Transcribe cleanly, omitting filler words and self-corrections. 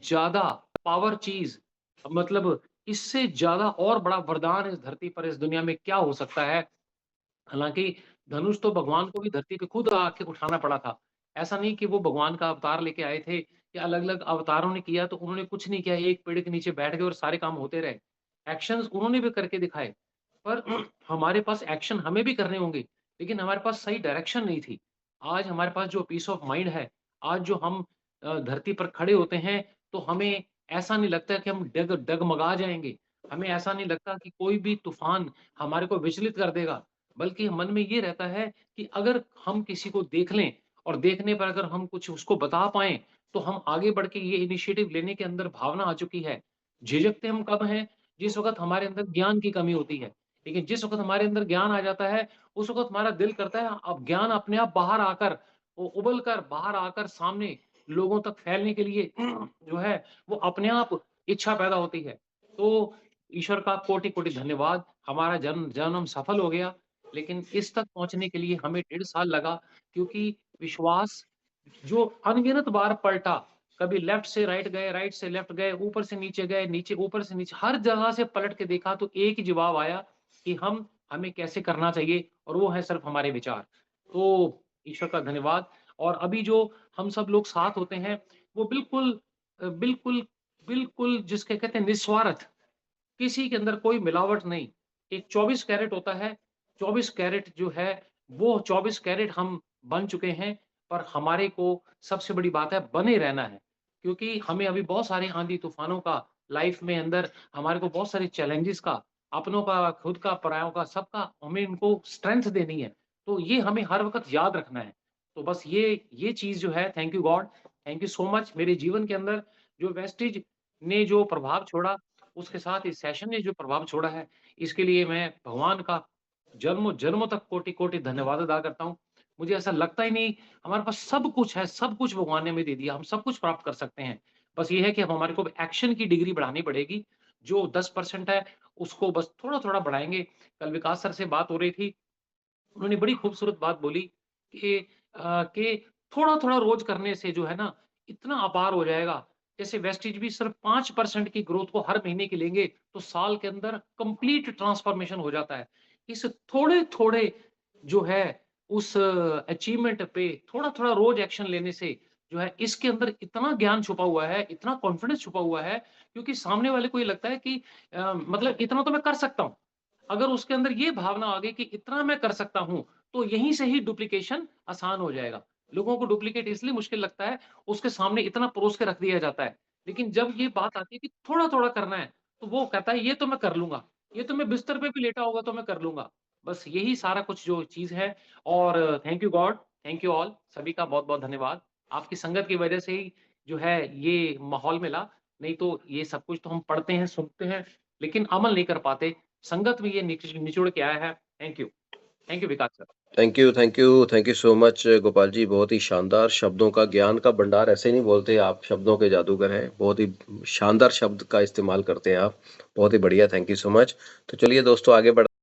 ज़्यादा पावर चीज़ मतलब इससे ज़्यादा और बड़ा वरदान इस धरती पर, इस दुनिया में क्या हो सकता है? हालाँकि धनुष तो भगवान को भी धरती पे खुद आके उठाना पड़ा था। ऐसा नहीं कि वो भगवान का अवतार लेके आए थे या अलग-अलग अवतारों ने किया तो उन्होंने कुछ नहीं किया, एक पेड़ के नीचे बैठ गए और सारे काम होते रहे। एक्शन्स उन्होंने भी करके दिखाए, पर हमारे पास एक्शन हमें भी करने होंगे, लेकिन हमारे पास सही डायरेक्शन नहीं थी। आज हमारे पास जो पीस ऑफ माइंड है, आज जो हम धरती पर खड़े होते हैं, तो हमें ऐसा नहीं लगता कि हम डगमगा जाएँगे। हमें ऐसा नहीं लगता कि कोई भी तूफ़ान हमारे को विचलित कर देगा। बल्कि मन में ये रहता है कि अगर हम किसी को देख लें और देखने पर अगर हम कुछ उसको बता पाएँ, तो हम आगे बढ़ के ये इनिशिएटिव लेने के अंदर भावना आ चुकी है। झिझकते हम कब हैं? जिस वक़्त हमारे अंदर ज्ञान की कमी होती है। लेकिन जिस वक़्त हमारे अंदर ज्ञान आ जाता है, उस वक़्त हमारा दिल करता है अब ज्ञान अपने आप बाहर आकर, वो उबल कर बाहर आकर सामने लोगों तक फैलने के लिए जो है, वो अपने आप इच्छा पैदा होती है। तो ईश्वर का कोटि-कोटि धन्यवाद, हमारा जन्म सफल हो गया। लेकिन इस तक पहुँचने के लिए हमें 1.5 साल लगा क्योंकि विश्वास जो अनगिनत बार पलटा, कभी लेफ्ट से राइट गए, राइट से लेफ्ट गए, ऊपर से नीचे गए, नीचे ऊपर से नीचे, हर जगह से पलट के देखा तो एक ही जवाब आया कि हमें कैसे करना चाहिए और वो है सिर्फ़ हमारे विचार। तो ईश्वर का धन्यवाद और अभी जो हम सब लोग साथ होते हैं, वो बिल्कुल, बिल्कुल जिसके कहते हैं निस्वार्थ किसी के अंदर कोई मिलावट नहीं। एक 24 कैरेट होता है, 24 कैरेट जो है, वो 24 कैरेट हम बन चुके हैं, पर हमारे को सबसे बड़ी बात है बने रहना है। क्योंकि हमें अभी बहुत सारे आंधी-तूफ़ानों का लाइफ़ में अंदर हमारे को बहुत सारे चैलेंजेज़ का, अपनों का, खुद का, परायों का, सबका हमें इनको स्ट्रेंथ देनी है। तो ये हमें हर वक़्त याद रखना है। तो बस ये चीज़ जो है thank you God, thank you so much मेरे जीवन के अंदर जो वेस्टेज ने जो प्रभाव छोड़ा उसके साथ इस सेशन ने जो प्रभाव छोड़ा है, इसके लिए मैं भगवान का जन्मों-जन्मों तक कोटि-कोटि धन्यवाद अदा करता हूँ। मुझे ऐसा लगता ही नहीं हमारे पास सब कुछ है, सब कुछ भगवान ने हमें दे दिया, हम सब कुछ प्राप्त कर सकते हैं। बस ये है कि अब हमारे को एक्शन की डिग्री बढ़ानी पड़ेगी, जो 10% है, उसको बस थोड़ा-थोड़ा बढ़ाएँगे। कल विकास सर से बात हो रही थी, उन्होंने बड़ी खूबसूरत बात बोली कि कि थोड़ा-थोड़ा रोज़ करने से जो है ना, इतना अपार हो जाएगा। जैसे वेस्टेज भी सिर्फ़ 5% की ग्रोथ को हर महीने की लेंगे, तो साल के अंदर कंप्लीट ट्रांसफ़ॉर्मेशन हो जाता है। इस थोड़े-थोड़े जो है, उस अचीवमेंट पे थोड़ा-थोड़ा रोज़ एक्शन लेने से जो है, इसके अंदर इतना ज्ञान छुपा हुआ है, इतना कॉन्फिडेंस छुपा हुआ है, क्योंकि सामने वाले को ये लगता है कि मतलब इतना तो मैं कर सकता हूँ। अगर उसके अंदर ये भावना आ गई कि इतना मैं कर सकता हूँ, तो यहीं से ही डुप्लीकेशन आसान हो जाएगा। लोगों को डुप्लीकेट इसलिए मुश्किल लगता है, उसके सामने इतना परोस के रख दिया जाता है। लेकिन जब ये बात आती है कि थोड़ा-थोड़ा करना है, तो वो कहता है ये तो मैं कर लूँगा, ये तो मैं बिस्तर पे भी लेटा होगा तो मैं कर लूँगा। बस यही सारा कुछ जो चीज़ है और thank you God, thank you all सभी का बहुत-बहुत धन्यवाद। आपकी संगत की वजह से ही जो है ये माहौल मिला, नहीं तो ये सब कुछ तो हम पढ़ते हैं, सुनते हैं, लेकिन अमल नहीं कर पाते। संगत में ये निचोड़ के आया है। Thank you Vikas sir. Thank you so much Gopal ji. बहुत ही शानदार शब्दों का ज्ञान का भंडार ऐसे नहीं बोलते आप, शब्दों के जादूगर हैं। बहुत ही शानदार शब्द का इस्तेमाल करते हैं आप। बहुत ही बढ़िया, थैंक यू सो मच। तो चलिए दोस्तों आगे बढ़